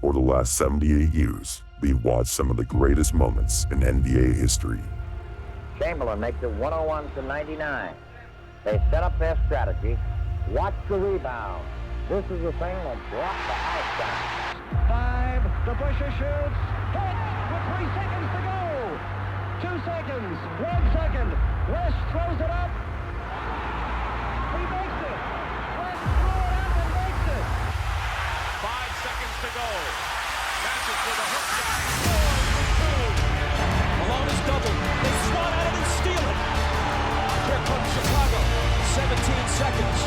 For the last 78 years, we've watched some of the greatest moments in NBA history. Chamberlain makes it 101-99. They set up their strategy. Watch the rebound. This is the thing that brought the house down. 5, the Busher shoots. Hit with 3 seconds to go. 2 seconds, 1 second. West throws it up. He makes it. West throws it up and makes it. 5 seconds to go. Matches with a hook shot. 4 for 2. Malone is doubled. They swat at it and steal it. Here comes Chicago. 17 seconds.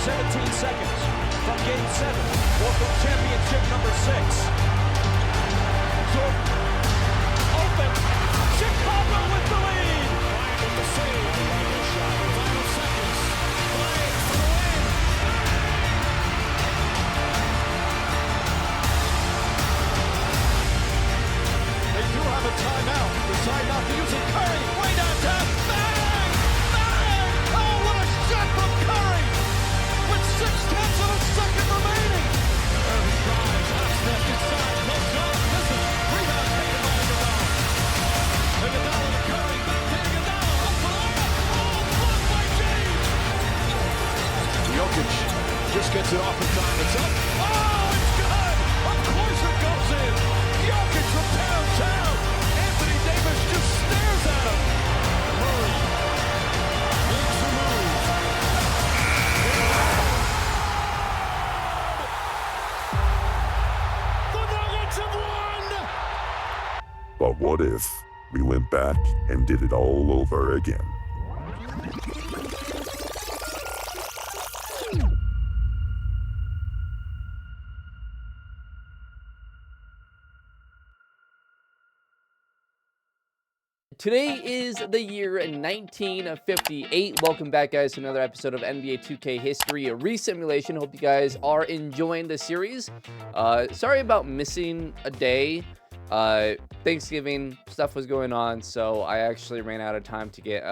17 seconds from Game 7. World Championship number 6. Jordan. Open. Chicago with the lead. Bryant with the save. The shot. Final seconds. Bryant for the win. They do have a timeout. Decide not to use it. Curry way downtown. Bang! Bang! Oh, what a shot from Curry! With 6/10 of a second remaining. Curry drives. Hot inside. No shot. Listen. Rebound taken by Iguodala. Iguodala to Curry. Back to Iguodala. Up for the layup. Oh, blocked by James. Jokic just gets it off in time. It's up. Oh, it's good. Of course it goes in. Jokic from downtown. Anthony Davis just stares at him. Murray makes the move. The Nuggets have won. But what if we went back and did it all over again? Today is the year 1958. Welcome back, guys, to another episode of NBA 2K History, a resimulation. Hope you guys are enjoying the series. Sorry about missing a day. Thanksgiving stuff was going on, so I actually ran out of time to get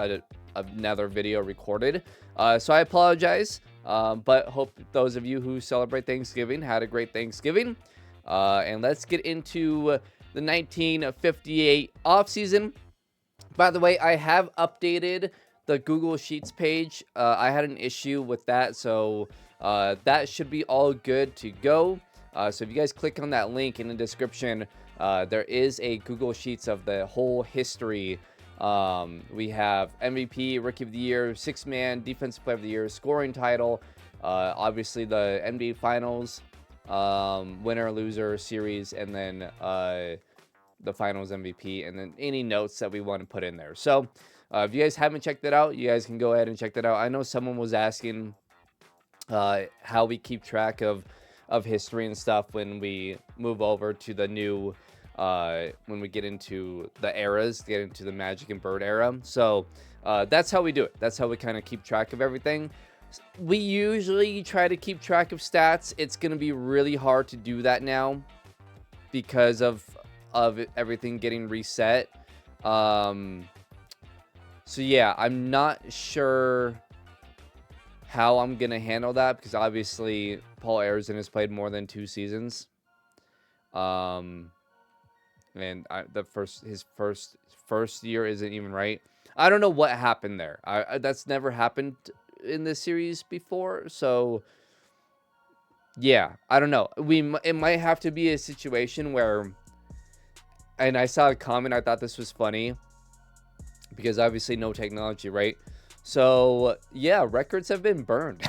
another video recorded. So I apologize, but hope those of you who celebrate Thanksgiving had a great Thanksgiving. And let's get into the 1958 offseason. By the way, I have updated the Google Sheets page. I had an issue with that, so that should be all good to go. So if you guys click on that link in the description, there is a Google Sheets of the whole history. We have MVP, Rookie of the Year, Six-Man, Defensive Player of the Year, Scoring Title, obviously the NBA Finals, winner, loser, series, and then the Finals MVP, and then any notes that we want to put in there. So if you guys haven't checked that out, you guys can go ahead and check that out. I know someone was asking how we keep track of history and stuff when we move over to the new when we get into the eras, get into the Magic and Bird era. So that's how we do it. That's how we kind of keep track of everything. We usually try to keep track of stats. It's going to be really hard to do that now because of everything getting reset. So yeah, I'm not sure how I'm gonna handle that because obviously Paul Arizin has played more than 2 seasons. And his first year isn't even right. I don't know what happened there. That's never happened in this series before. So yeah, I don't know. It might have to be a situation where. And I saw a comment, I thought this was funny, because obviously no technology, right? So, yeah, records have been burned.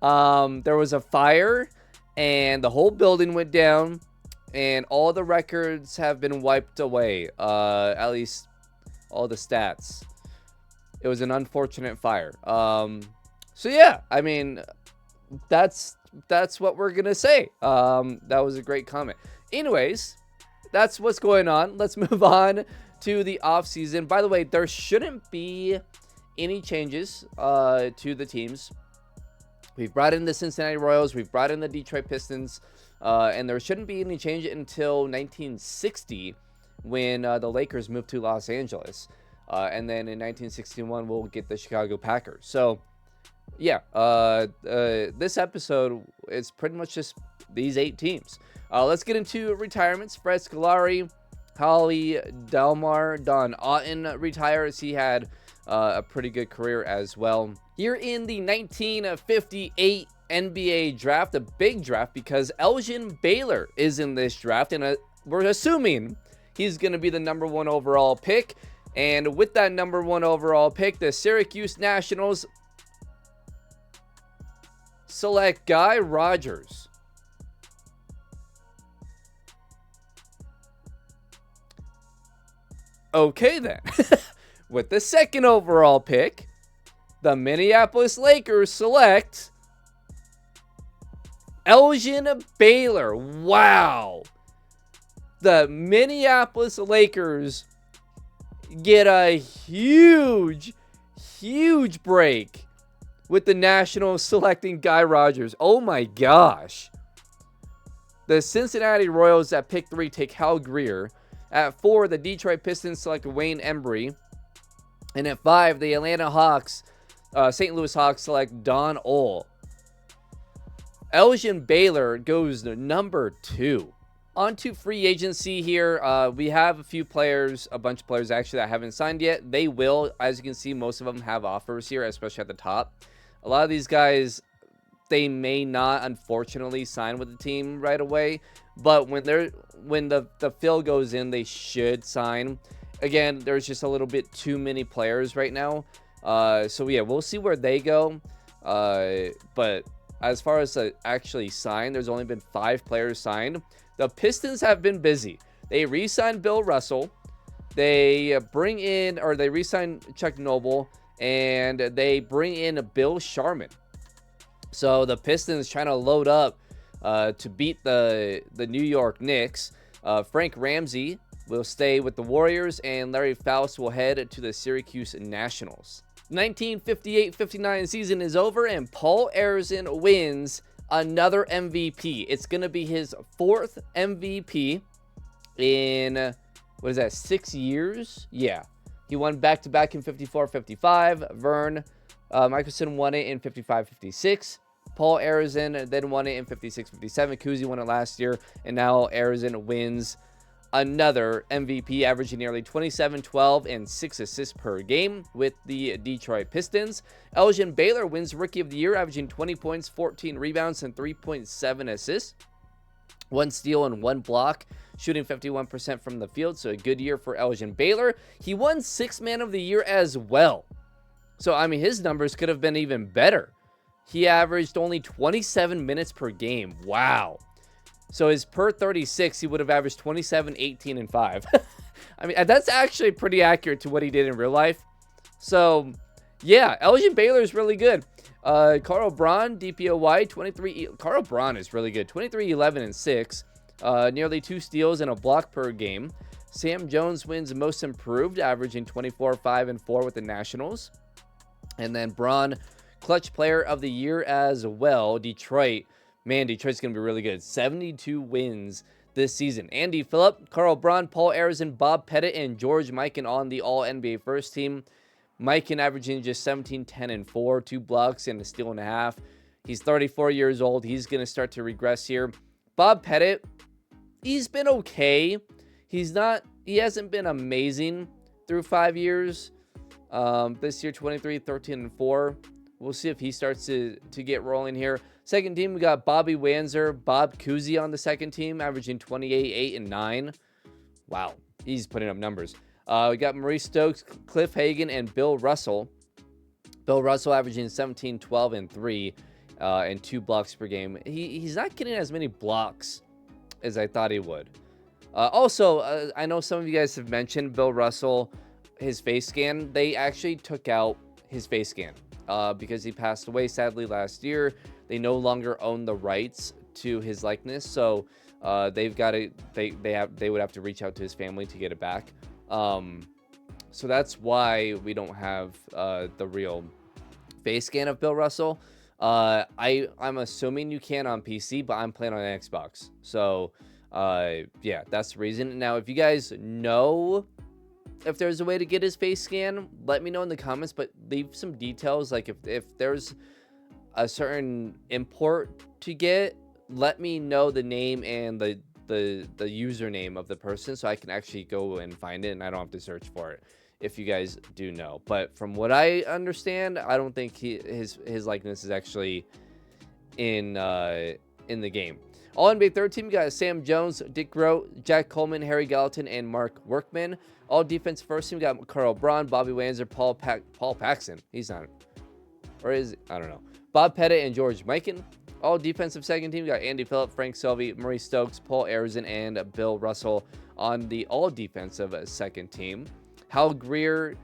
There was a fire, and the whole building went down, and all the records have been wiped away, at least all the stats. It was an unfortunate fire. So, yeah, I mean, that's what we're going to say. That was a great comment. Anyways, that's what's going on. Let's move on to the offseason. By the way, there shouldn't be any changes to the teams. We've brought in the Cincinnati Royals. We've brought in the Detroit Pistons. And there shouldn't be any change until 1960 when the Lakers moved to Los Angeles. And then in 1961, we'll get the Chicago Packers. So, yeah, this episode is pretty much just these 8 teams. Let's get into retirements. Fred Scolari, Holly Delmar, Don Otten retires. He had a pretty good career as well. Here in the 1958 NBA draft, a big draft because Elgin Baylor is in this draft, and we're assuming he's going to be the #1 overall pick. And with that #1 overall pick, the Syracuse Nationals select Guy Rogers. Okay then. With the 2nd overall pick, the Minneapolis Lakers select Elgin Baylor. Wow. The Minneapolis Lakers get a huge break with the Nationals selecting Guy Rogers. Oh my gosh. The Cincinnati Royals at pick 3 take Hal Greer. At 4, the Detroit Pistons select Wayne Embry. And at 5, the Atlanta Hawks, St. Louis Hawks select Don Ohl. Elgin Baylor goes to #2. On to free agency here. We have a bunch of players actually that haven't signed yet. They will, as you can see, most of them have offers here, especially at the top. A lot of these guys, they may not, unfortunately, sign with the team right away. But when the fill goes in, they should sign. Again, there's just a little bit too many players right now. So yeah, we'll see where they go. But as far as actually signed, there's only been 5 players signed. The Pistons have been busy. They re-signed Bill Russell. They re-signed Chuck Noble, and they bring in Bill Sharman. So the Pistons trying to load up to beat the New York Knicks. Frank Ramsey will stay with the Warriors, and Larry Faust will head to the Syracuse Nationals. 1958-59 season is over, and Paul Arizin wins another MVP. It's going to be his 4th MVP in, 6 years? Yeah. He won back-to-back in 54-55. Vern Mickelson won it in 55-56. Paul Arizin then won it in 56-57. Cousy won it last year, and now Arizin wins another MVP, averaging nearly 27, 12, and 6 assists per game with the Detroit Pistons. Elgin Baylor wins Rookie of the Year, averaging 20 points, 14 rebounds, and 3.7 assists. 1 steal and 1 block, shooting 51% from the field, so a good year for Elgin Baylor. He won 6th Man of the Year as well. So, I mean, his numbers could have been even better. He averaged only 27 minutes per game. Wow. So his per 36, he would have averaged 27, 18, and 5. I mean, that's actually pretty accurate to what he did in real life. So, yeah, Elgin Baylor is really good. Carl Braun, DPOY, 23. Carl Braun is really good. 23, 11, and 6. Nearly 2 steals and a block per game. Sam Jones wins Most Improved, averaging 24, 5, and 4 with the Nationals. And then Braun, Clutch Player of the Year as well. Detroit. Man, Detroit's going to be really good. 72 wins this season. Andy Phillip, Carl Braun, Paul Arizin, Bob Pettit, and George Mikan on the All-NBA First Team. Mikan averaging just 17, 10, and 4, 2 blocks and a steal and a half. He's 34 years old. He's going to start to regress here. Bob Pettit, he's been okay. He hasn't been amazing through 5 years. This year, 23, 13, and 4. We'll see if he starts to get rolling here. Second team, we got Bobby Wanzer, Bob Cousy on the second team, averaging 28, 8, and 9. Wow, he's putting up numbers. We got Maurice Stokes, Cliff Hagan, and Bill Russell. Bill Russell averaging 17, 12, and 3, and 2 blocks per game. He's not getting as many blocks as I thought he would. Also, I know some of you guys have mentioned Bill Russell, his face scan. They actually took out his face scan because he passed away sadly last year. They no longer own the rights to his likeness, so they've got to they would have to reach out to his family to get it back. So that's why we don't have the real face scan of Bill Russell. I'm assuming you can on PC, but I'm playing on Xbox. So yeah, that's the reason. Now, if you guys know if there's a way to get his face scan, let me know in the comments, but leave some details, like if there's a certain import to get, let me know the name and the username of the person so I can actually go and find it and I don't have to search for it if you guys do know. But from what I understand, I don't think his likeness is actually in the game. All NBA third team, we got Sam Jones, Dick Grote, Jack Coleman, Harry Gallatin, and Mark Workman. All defense first team, we got Carl Braun, Bobby Wanzer, Paul Paxson. He's not, or is I don't know. Bob Pettit and George Mikan. All defensive second team, we got Andy Phillip, Frank Selvey, Murray Stokes, Paul Arizin, and Bill Russell on the all defensive second team. Hal Greer,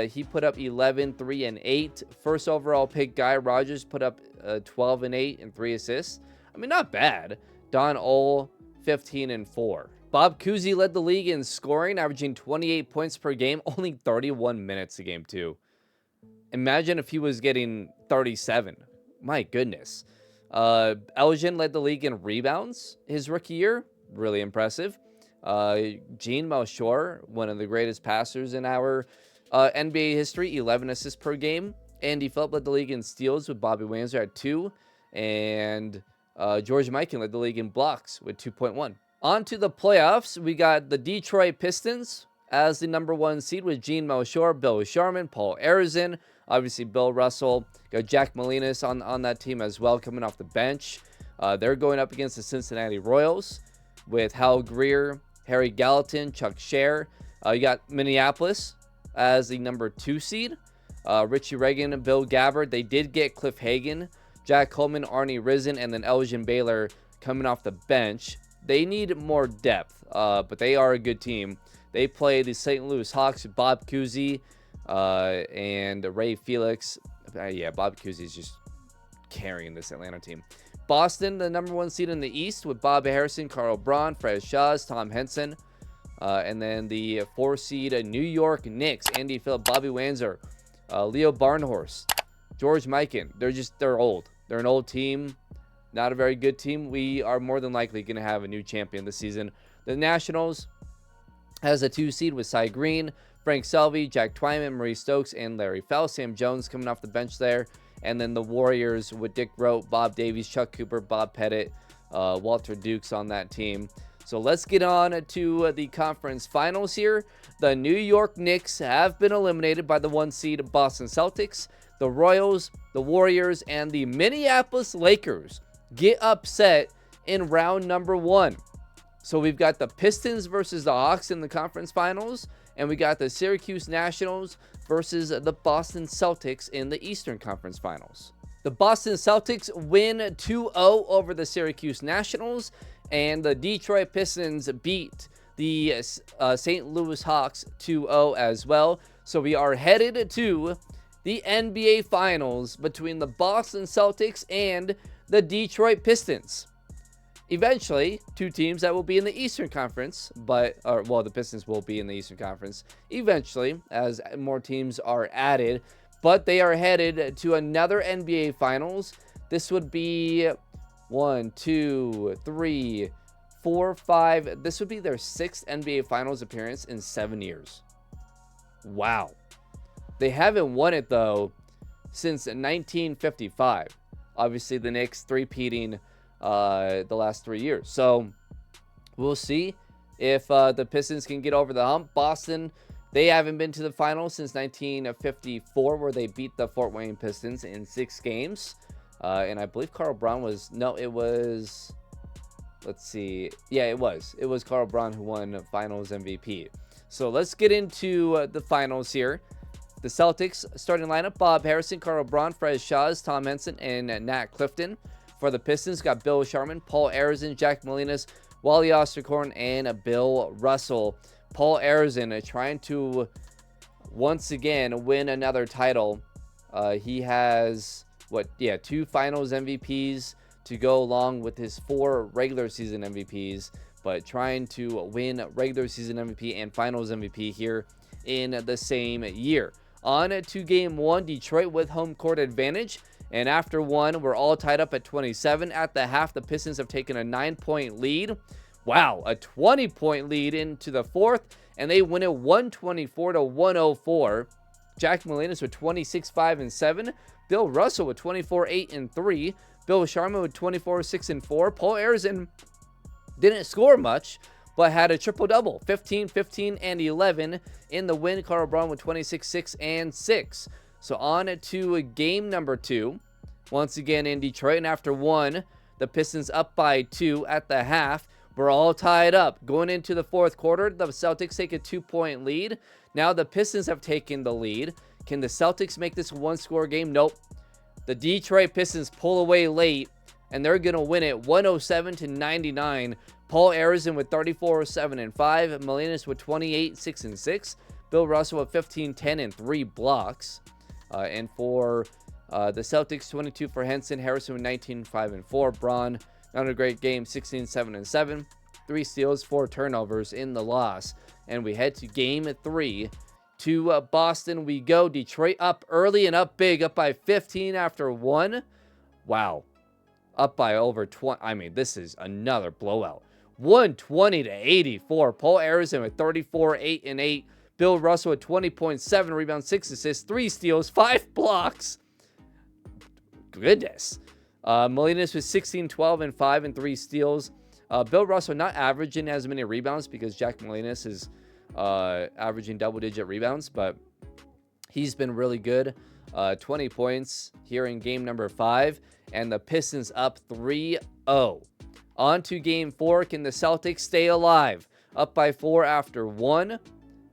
he put up 11, 3, and 8. First overall pick, Guy Rogers put up 12 and 8 and 3 assists. I mean, not bad. Don Ole, 15 and 4. Bob Cousy led the league in scoring, averaging 28 points per game, only 31 minutes a game, too. Imagine if he was getting 37. My goodness. Elgin led the league in rebounds his rookie year. Really impressive. Gene Melchior, one of the greatest passers in our NBA history, 11 assists per game. Andy Phillip led the league in steals with Bobby Wanzer at 2. And George Mikan led the league in blocks with 2.1. On to the playoffs. We got the Detroit Pistons as the number 1 seed with Gene Melchior, Bill Sharman, Paul Arizin, obviously Bill Russell. Got Jack Molinas on that team as well, coming off the bench. They're going up against the Cincinnati Royals with Hal Greer, Harry Gallatin, Chuck Scher. You got Minneapolis as the number 2 seed. Richie Reagan, Bill Gabbard. They did get Cliff Hagan, Jack Coleman, Arnie Risen, and then Elgin Baylor coming off the bench. They need more depth, but they are a good team. They play the St. Louis Hawks, Bob Cousy, and Ray Felix. Yeah, Bob Cousy is just carrying this Atlanta team. Boston, the number 1 seed in the East with Bob Harrison, Carl Braun, Fred Shaw's, Tom Henson. And then the 4 seed New York Knicks, Andy Phillip, Bobby Wanzer, Leo Barnhorst, George Mikan. They're old. They're an old team. Not a very good team. We are more than likely going to have a new champion this season. The Nationals has a 2 seed with Cy Green, Frank Selvey, Jack Twyman, Maurice Stokes, and Larry Fell. Sam Jones coming off the bench there. And then the Warriors with Dick Grote, Bob Davies, Chuck Cooper, Bob Pettit, Walter Dukes on that team. So let's get on to the conference finals here. The New York Knicks have been eliminated by the 1 seed Boston Celtics. The Royals, the Warriors, and the Minneapolis Lakers get upset in round number 1. So we've got the Pistons versus the Hawks in the conference finals, and we got the Syracuse Nationals versus the Boston Celtics in the Eastern Conference Finals. The Boston Celtics win 2-0 over the Syracuse Nationals, and the Detroit Pistons beat the St. Louis Hawks 2-0 as well. So we are headed to the NBA Finals between the Boston Celtics and the Detroit Pistons. Eventually, 2 teams that will be in the Eastern Conference, the Pistons will be in the Eastern Conference eventually as more teams are added, but they are headed to another NBA Finals. This would be 1, 2, 3, 4, 5. This would be their 6th NBA Finals appearance in 7 years. Wow. They haven't won it, though, since 1955. Obviously, the Knicks three-peating the last 3 years. So we'll see if the Pistons can get over the hump. Boston, they haven't been to the finals since 1954, where they beat the Fort Wayne Pistons in 6 games. And I believe Carl Braun was... No, it was... Let's see. Yeah, it was. It was Carl Braun who won Finals MVP. So let's get into the finals here. The Celtics starting lineup: Bob Harrison, Carl Braun, Fred Shaw's, Tom Henson, and Nat Clifton. For the Pistons, got Bill Sharman, Paul Arizin, Jack Molinas, Wally Osterkorn, and Bill Russell. Paul Arizin trying to once again win another title. He has 2 Finals MVPs to go along with his 4 regular season MVPs, but trying to win regular season MVP and Finals MVP here in the same year. On to game 1, Detroit with home court advantage. And after 1, we're all tied up at 27. At the half, the Pistons have taken a 9-point lead. Wow, a 20-point lead into the 4th, and they win it 124-104. Jack Molinas with 26, 5, and 7. Bill Russell with 24, 8, and 3. Bill Sharman with 24, 6, and 4. Paul Arizin didn't score much, but had a triple-double, 15, 15, and 11 in the win. Carl Braun with 26, 6, and 6. So on to game number 2. Once again in Detroit, and after 1, the Pistons up by 2 at the half. We're all tied up. Going into the fourth quarter, the Celtics take a 2-point lead. Now the Pistons have taken the lead. Can the Celtics make this a one-score game? Nope. The Detroit Pistons pull away late, and they're going to win it 107-99. Paul Arizin with 34, 7, and 5. Melinas with 28, 6, and 6. Bill Russell with 15, 10, and 3 blocks. And for the Celtics, 22 for Henson. Harrison with 19, 5, and 4. Braun, not a great game, 16, 7, and 7. 3 steals, 4 turnovers in the loss. And we head to game 3. To Boston we go. Detroit up early and up big, up by 15 after 1. Wow. Up by over 20. I mean, this is another blowout. 120-84. Paul Arizin with 34, 8, and 8. Bill Russell with 20.7 rebounds, 6 assists, 3 steals, 5 blocks. Goodness. Melinas with 16, 12, and 5, and 3 steals. Bill Russell not averaging as many rebounds because Jack Melinas is averaging double-digit rebounds, but he's been really good. 20 points here in game number 5, and the Pistons up 3-0. On to game 4. Can the Celtics stay alive? Up by 4 after 1.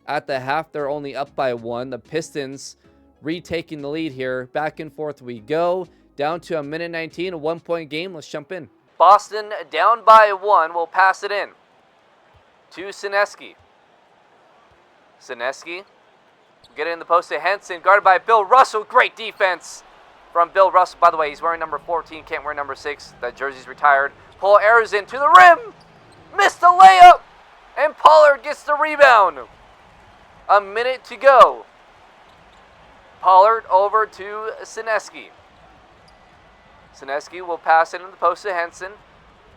At the half, they're only up by 1. The Pistons retaking the lead here. Back and forth we go. Down to a minute 19, a 1-point game. Let's jump in. Boston down by 1. We'll pass it in to Sineski. Sineski, get it in the post to Henson, guarded by Bill Russell. Great defense from Bill Russell. By the way, he's wearing number 14, can't wear number 6. That jersey's retired. Paul Arizin to the rim. Missed the layup. And Pollard gets the rebound. A minute to go. Pollard over to Sineski. Sineski will pass it in the post to Henson.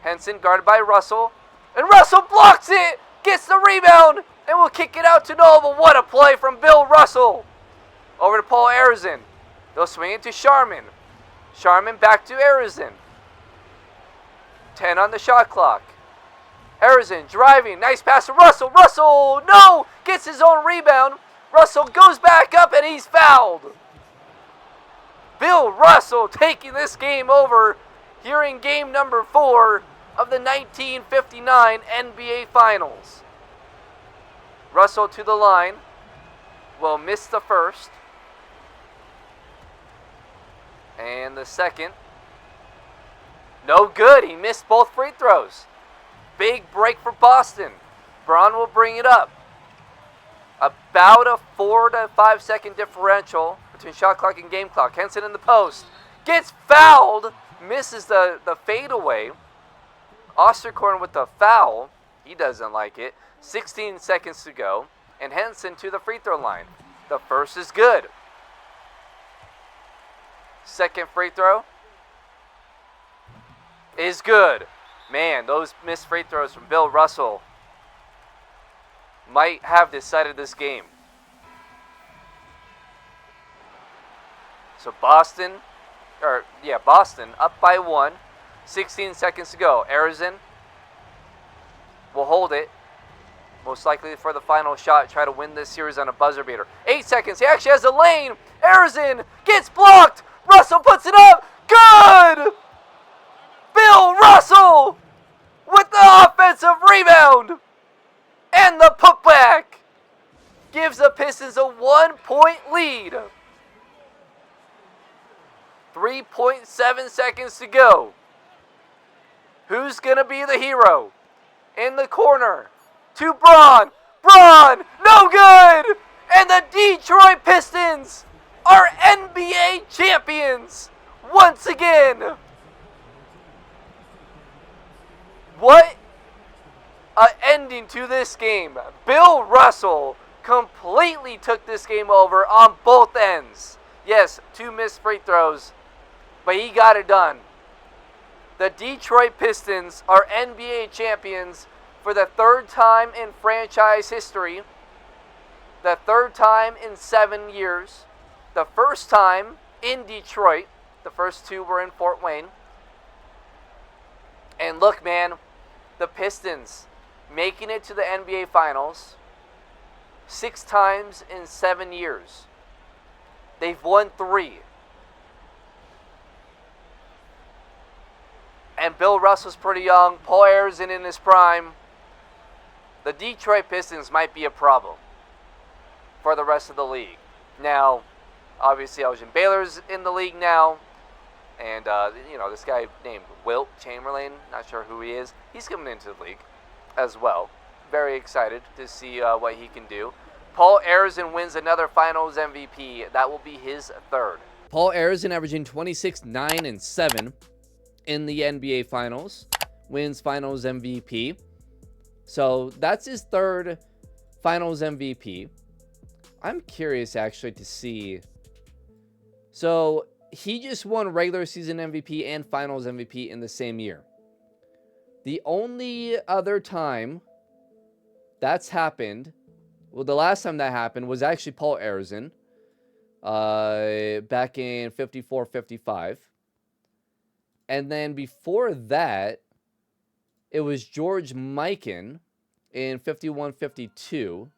Henson guarded by Russell. And Russell blocks it. Gets the rebound. And we'll kick it out to Nova. What a play from Bill Russell. Over to Paul Arizin. They'll swing it to Sharman. Sharman back to Arizin. 10 on the shot clock. Arizin driving. Nice pass to Russell. Russell, no! Gets his own rebound. Russell goes back up and he's fouled. Bill Russell taking this game over here in game number 4 of the 1959 NBA Finals. Russell to the line. Will miss the first. And the second. No good. He missed both free throws. Big break for Boston. Braun will bring it up. About a 4 to 5 second differential between shot clock and game clock. Henson in the post. Gets fouled. Misses the fadeaway. Osterkorn with the foul. He doesn't like it. 16 seconds to go. And Henson to the free throw line. The first is good. Second free throw is good. Man, those missed free throws from Bill Russell might have decided this game. So Boston up by 1. 16 seconds to go. Arizin will hold it. Most likely for the final shot. Try to win this series on a buzzer beater. 8 seconds. He actually has a lane. Arizin gets blocked. Russell puts it up. Good! Bill Russell with the offensive rebound. And the putback gives the Pistons a 1-point lead. 3.7 seconds to go. Who's going to be the hero? In the corner. To Braun. Braun! No good! And the Detroit Pistons are NBA champions once again. What an ending to this game. Bill Russell completely took this game over on both ends. Yes, 2 missed free throws, but he got it done. The Detroit Pistons are NBA champions for the 3rd time in franchise history, the 3rd time in 7 years, the first time in Detroit. The first 2 were in Fort Wayne. And look, man, the Pistons making it to the NBA Finals 6 times in 7 years. They've won 3. And Bill Russell's pretty young. Paul Arizin in his prime. The Detroit Pistons might be a problem for the rest of the league. Now, obviously, Elgin Baylor's in the league now. And, this guy named Wilt Chamberlain, not sure who he is. He's coming into the league as well. Very excited to see what he can do. Paul Arizin wins another Finals MVP. That will be his 3rd. Paul Arizin averaging 26, 9, and 7 in the NBA Finals. Wins Finals MVP. So that's his 3rd Finals MVP. I'm curious actually to see. So he just won regular season MVP and Finals MVP in the same year. The only other time that's happened, well, the last time that happened was actually Paul Arizin back in 54-55. And then before that, it was George Mikan in 51-52.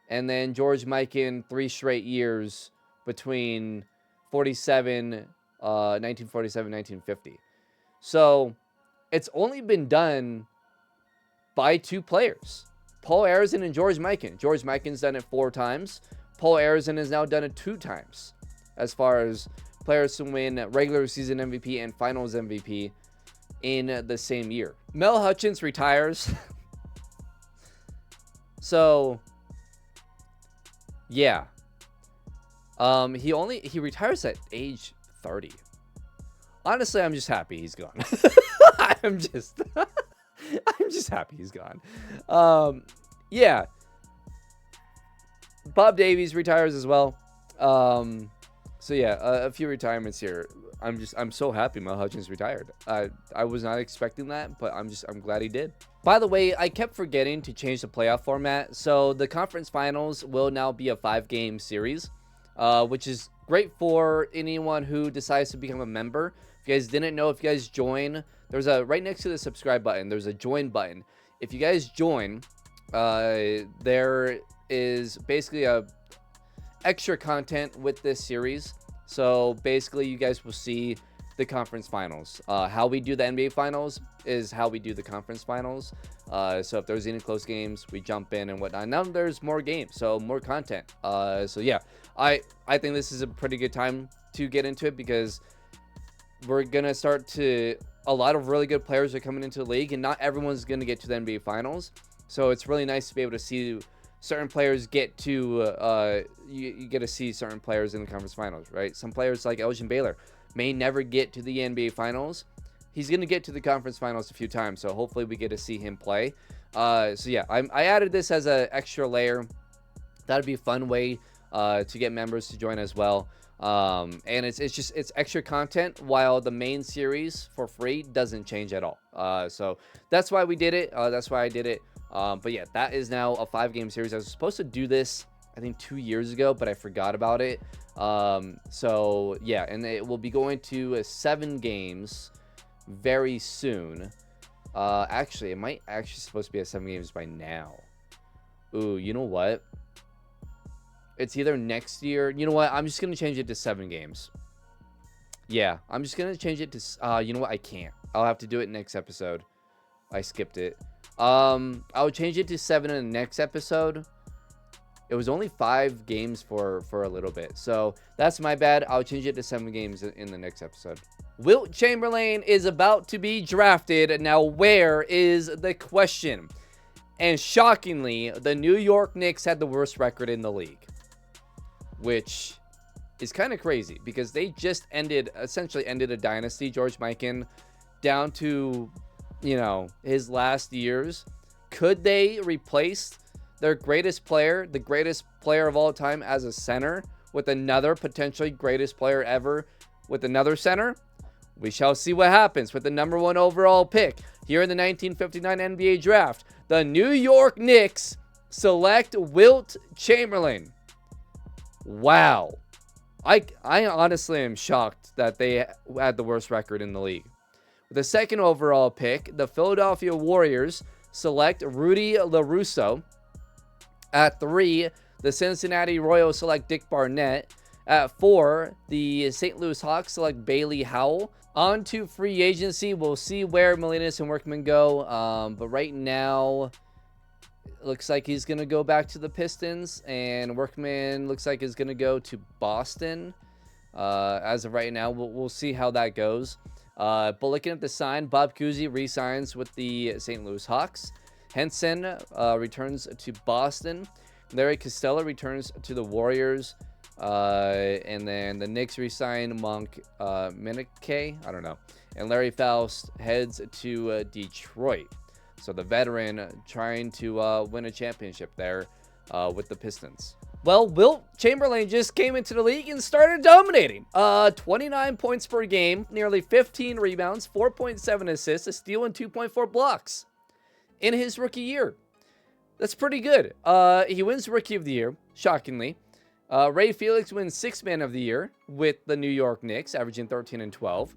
And then George Mikan 3 straight years between 1947-1950. So it's only been done by 2 players, Paul Arizin and George Mikan. George Mikan's done it 4 times. Paul Arizin has now done it 2 times as far as players to win regular season MVP and Finals MVP in the same year. Mel Hutchins retires. So, yeah. He retires at age 30. Honestly, I'm just happy he's gone. I'm just happy he's gone. Yeah. Bob Davies retires as well. So yeah, a few retirements here. I'm so happy Mel Hutchins retired. I was not expecting that, but I'm glad he did. By the way, I kept forgetting to change the playoff format. So the conference finals will now be a 5-game series, which is great for anyone who decides to become a member. If you guys didn't know, if you guys join, there's right next to the subscribe button, there's a join button. If you guys join, there is basically a extra content with this series. So basically you guys will see the conference finals. How we do the NBA finals is how we do the conference finals. So if there's any close games, we jump in and whatnot. Now there's more games, so more content. So yeah, I think this is a pretty good time to get into it because we're gonna start to, a lot of really good players are coming into the league, and not everyone's gonna get to the NBA finals. So it's really nice to be able to see certain players get to you get to see certain players in the conference finals, right? Some players like Elgin Baylor may never get to the NBA finals. He's going to get to the conference finals a few times, so hopefully we get to see him play. So yeah, I added this as an extra layer. That'd be a fun way to get members to join as well. And it's extra content while the main series for free doesn't change at all. So that's why we did it. That's why I did it. But yeah, that is now a 5-game series. I was supposed to do this, I think 2 years ago, but I forgot about it. So yeah, and it will be going to 7 games very soon. Actually, it might actually supposed to be at 7 games by now. Ooh, you know what? It's either next year. You know what? I'm just going to change it to 7 games. Yeah, I'm just going to change it to, you know what? I can't. I'll have to do it next episode. I skipped it. I'll change it to 7 in the next episode. It was only 5 games for a little bit, so that's my bad. I'll change it to 7 games in the next episode. Wilt Chamberlain is about to be drafted. Now, where is the question? And shockingly, the New York Knicks had the worst record in the league, which is kind of crazy because they just essentially ended a dynasty. George Mikan down to, his last years. Could they replace their greatest player, the greatest player of all time as a center, with another potentially greatest player ever with another center? We shall see what happens with the number 1 overall pick here in the 1959 NBA draft. The New York Knicks select Wilt Chamberlain. Wow. I honestly am shocked that they had the worst record in the league. With the second overall pick, the Philadelphia Warriors select Rudy LaRusso. At 3, the Cincinnati Royals select Dick Barnett. At 4, the St. Louis Hawks select Bailey Howell. On to free agency. We'll see where Molinas and Workman go. But right now, it looks like he's going to go back to the Pistons. And Workman looks like he's going to go to Boston. As of right now, we'll see how that goes. But looking at the sign, Bob Cousy re-signs with the St. Louis Hawks. Henson returns to Boston. Larry Costello returns to the Warriors. And then the Knicks re-sign Monk Minike, I don't know. And Larry Faust heads to Detroit. So the veteran trying to win a championship there with the Pistons. Well, Wilt Chamberlain just came into the league and started dominating. 29 points per game, nearly 15 rebounds, 4.7 assists, a steal, and 2.4 blocks in his rookie year. That's pretty good. He wins Rookie of the Year, shockingly. Ray Felix wins Sixth Man of the Year with the New York Knicks, averaging 13 and 12.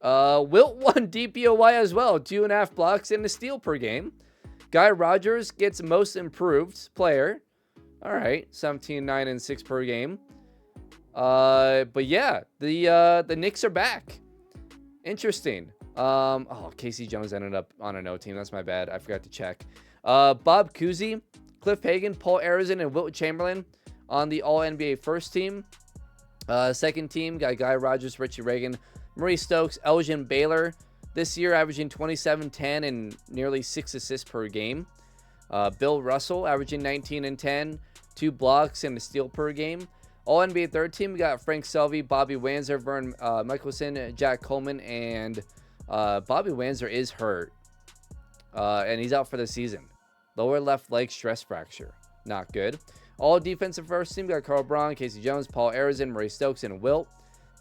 Wilt won DPOY as well, 2.5 blocks and a steal per game. Guy Rogers gets Most Improved Player. All right, 17, 9, and 6 per game. But yeah, the Knicks are back. Interesting. Casey Jones ended up on a no team. That's my bad. I forgot to check. Bob Cousy, Cliff Hagan, Paul Arizin, and Wilt Chamberlain on the All-NBA first team. Second team, got Guy Rogers, Richie Reagan, Maurice Stokes, Elgin Baylor. This year, averaging 27, 10, and nearly 6 assists per game. Bill Russell, averaging 19 and 10, 2 blocks, and a steal per game. All-NBA third team, we got Frank Selvey, Bobby Wanzer, Vern Michelson, Jack Coleman, and Bobby Wanzer is hurt. And he's out for the season. Lower left leg stress fracture. Not good. All defensive first team, we got Carl Braun, Casey Jones, Paul Arizin, Maurice Stokes, and Wilt.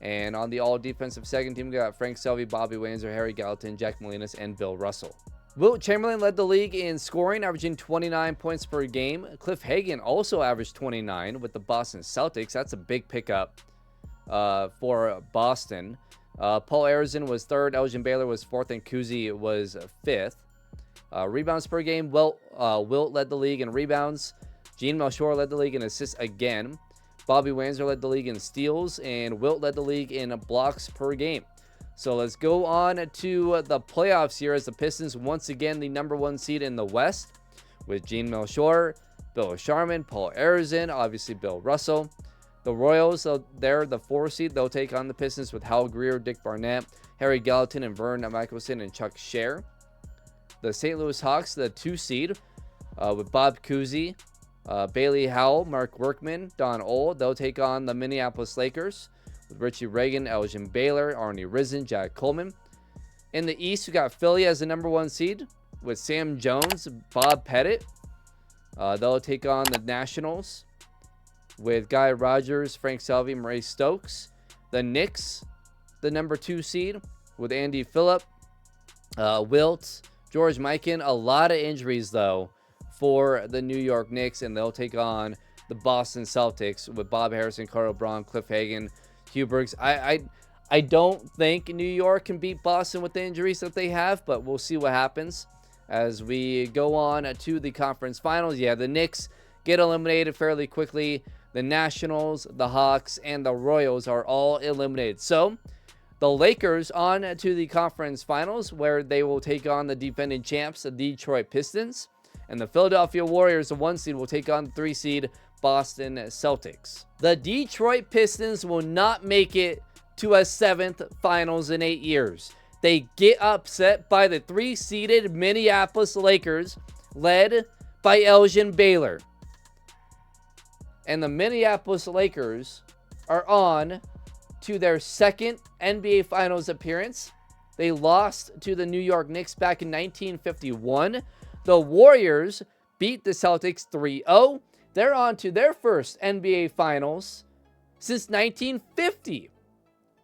And on the all defensive second team, we got Frank Selvey, Bobby Wanzer, Harry Gallatin, Jack Molinas, and Bill Russell. Wilt Chamberlain led the league in scoring, averaging 29 points per game. Cliff Hagan also averaged 29 with the Boston Celtics. That's a big pickup for Boston. Paul Arizin was third, Elgin Baylor was fourth, and Cousy was fifth. Rebounds per game, Wilt led the league in rebounds. Gene Melchior led the league in assists again. Bobby Wanzer led the league in steals, and Wilt led the league in blocks per game. So let's go on to the playoffs here as the Pistons once again the number 1 seed in the West with Gene Melchior, Bill Sharman, Paul Arizin, obviously Bill Russell. The Royals, they're the 4 seed. They'll take on the Pistons with Hal Greer, Dick Barnett, Harry Gallatin, and Vern Michelson, and Chuck Scher. The St. Louis Hawks, the 2 seed with Bob Cousy, Bailey Howell, Mark Workman, Don Ohl. They'll take on the Minneapolis Lakers with Richie Reagan, Elgin Baylor, Arnie Risen, Jack Coleman. In the East, we got Philly as the number 1 seed with Sam Jones, Bob Pettit. They'll take on the Nationals with Guy Rogers, Frank Selvey, Maurice Stokes. The Knicks, the number 2 seed with Andy Phillip, Wilt, George Mikan. A lot of injuries, though, for the New York Knicks, and they'll take on the Boston Celtics with Bob Harrison, Carl Braun, Cliff Hagan, Hugh Brooks. I don't think New York can beat Boston with the injuries that they have, but we'll see what happens as we go on to the conference finals. Yeah, the Knicks get eliminated fairly quickly. The Nationals, the Hawks, and the Royals are all eliminated. So the Lakers on to the conference finals where they will take on the defending champs, the Detroit Pistons. And the Philadelphia Warriors, the 1 seed, will take on the 3 seed Boston Celtics. The Detroit Pistons will not make it to a 7th finals in 8 years. They get upset by the 3-seeded Minneapolis Lakers, led by Elgin Baylor. And the Minneapolis Lakers are on to their 2nd NBA Finals appearance. They lost to the New York Knicks back in 1951. The Warriors beat the Celtics 3-0. They're on to their first NBA Finals since 1950.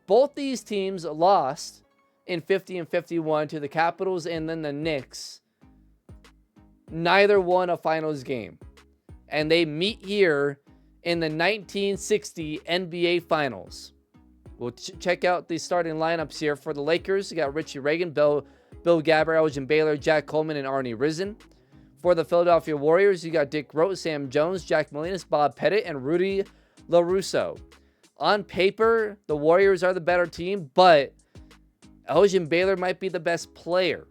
Both these teams lost in 50 and 51 to the Capitals and then the Knicks. Neither won a Finals game. And they meet here in the 1960 NBA Finals. We'll check out the starting lineups here for the Lakers. You got Richie Reagan, Bill Gabbert, Elgin Baylor, Jack Coleman, and Arnie Risen. For the Philadelphia Warriors, you got Dick Rote, Sam Jones, Jack Molinas, Bob Pettit, and Rudy LaRusso. On paper, the Warriors are the better team, but Elgin Baylor might be the best player.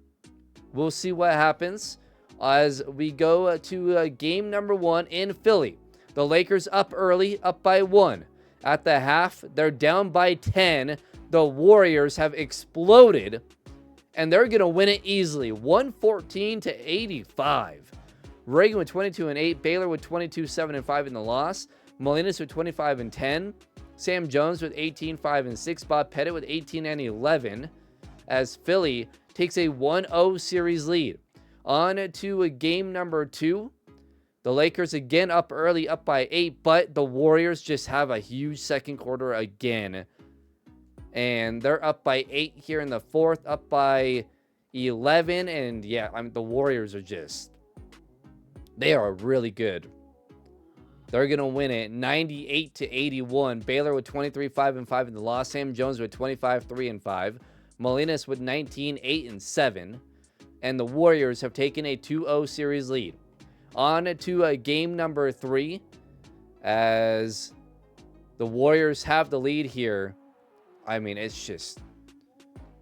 We'll see what happens as we go to game number 1 in Philly. The Lakers up early, up by 1. At the half, they're down by 10. The Warriors have exploded, and they're going to win it easily, 114-85. Reagan with 22-8, Baylor with 22-7-5 in the loss, Molinas with 25-10, Sam Jones with 18-5-6, Bob Pettit with 18-11, as Philly takes a 1-0 series lead. On to game number 2. The Lakers again up early, up by 8, but the Warriors just have a huge second quarter again. And they're up by 8 here in the fourth, up by 11. And yeah, the Warriors are they are really good. They're going to win it 98-81. Baylor with 23-5-5 in the loss. Sam Jones with 25-3-5. Molinas with 19-8-7. And the Warriors have taken a 2-0 series lead. On to game number 3, as the Warriors have the lead here. It's just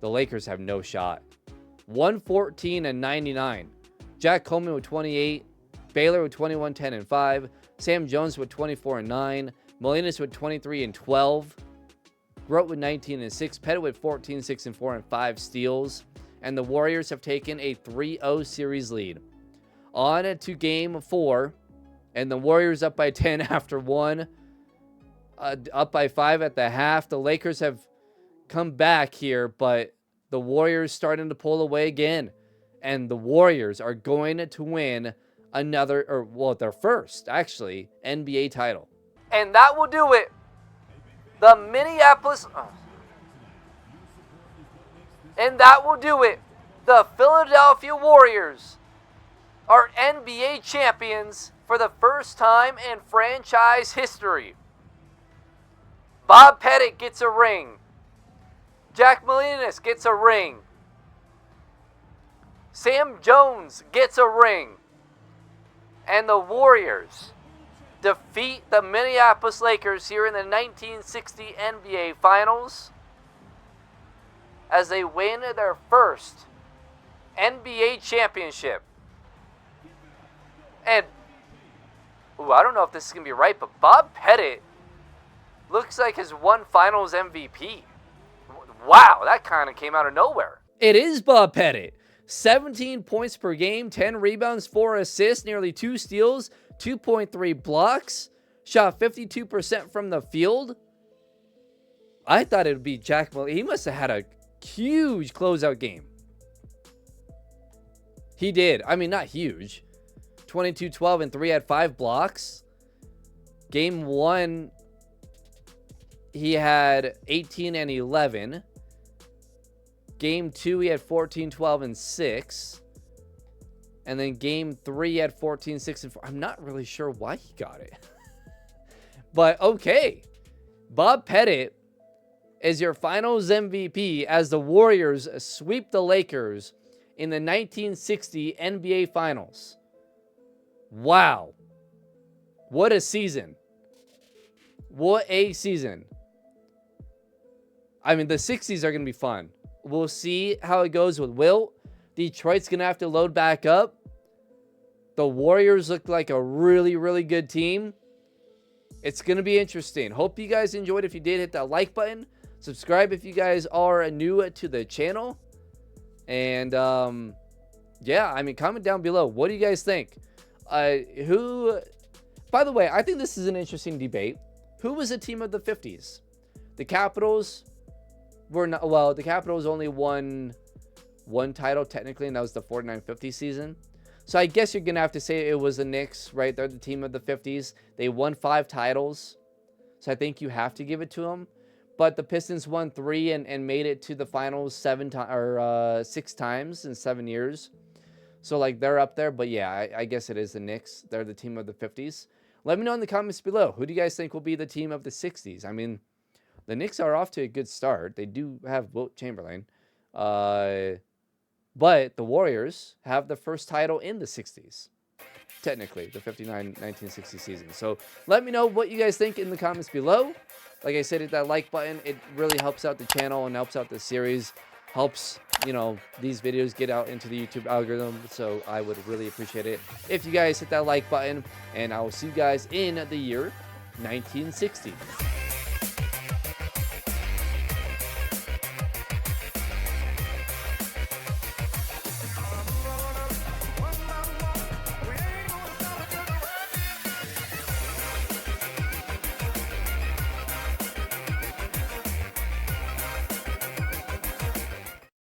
the Lakers have no shot. 114-99. Jack Coleman with 28, Baylor with 21-10-5, Sam Jones with 24-9, Molinas with 23-12, Grote with 19-6, Pettit with 14-6-4 and 5 steals, and the Warriors have taken a 3-0 series lead. On to game 4, and the Warriors up by 10 after 1, up by 5 at the half. The Lakers have come back here, but the Warriors starting to pull away again, and the Warriors are going to win their first, actually, NBA title. And that will do it. The Philadelphia Warriors are NBA champions for the first time in franchise history. Bob Pettit gets a ring. Jack Molinas gets a ring. Sam Jones gets a ring. And the Warriors defeat the Minneapolis Lakers here in the 1960 NBA Finals as they win their first NBA championship. And, I don't know if this is going to be right, but Bob Pettit looks like his won Finals MVP. Wow, that kind of came out of nowhere. It is Bob Pettit. 17 points per game, 10 rebounds, 4 assists, nearly 2 steals, 2.3 blocks, shot 52% from the field. I thought it would be Jack Molinas. He must have had a huge closeout game. He did. Not huge. 22, 12, and 3 had 5 blocks. Game 1, he had 18 and 11. Game 2, he had 14, 12, and 6. And then game 3, he had 14, 6, and 4. I'm not really sure why he got it. But okay. Bob Pettit is your Finals MVP as the Warriors sweep the Lakers in the 1960 NBA Finals. Wow. What a season. What a season. The 60s are going to be fun. We'll see how it goes with Wilt. Detroit's going to have to load back up. The Warriors look like a really, really good team. It's going to be interesting. Hope you guys enjoyed. If you did, hit that like button. Subscribe if you guys are new to the channel. And, comment down below. What do you guys think? By the way, I think this is an interesting debate. Who was the team of the 50s? The Capitals were not, the Capitals only won one title technically, and that was the 49-50 season. So I guess you're going to have to say it was the Knicks, right? They're the team of the 50s. They won 5 titles. So I think you have to give it to them. But the Pistons won 3 and made it to the finals 6 times in 7 years. So, they're up there. But, yeah, I guess it is the Knicks. They're the team of the 50s. Let me know in the comments below. Who do you guys think will be the team of the 60s? The Knicks are off to a good start. They do have Wilt Chamberlain. But the Warriors have the first title in the 60s. Technically, the 59-1960 season. So let me know what you guys think in the comments below. Like I said, hit that like button. It really helps out the channel and helps out the series. Helps, you know, these videos get out into the YouTube algorithm. So I would really appreciate it if you guys hit that like button. And I will see you guys in the year 1960.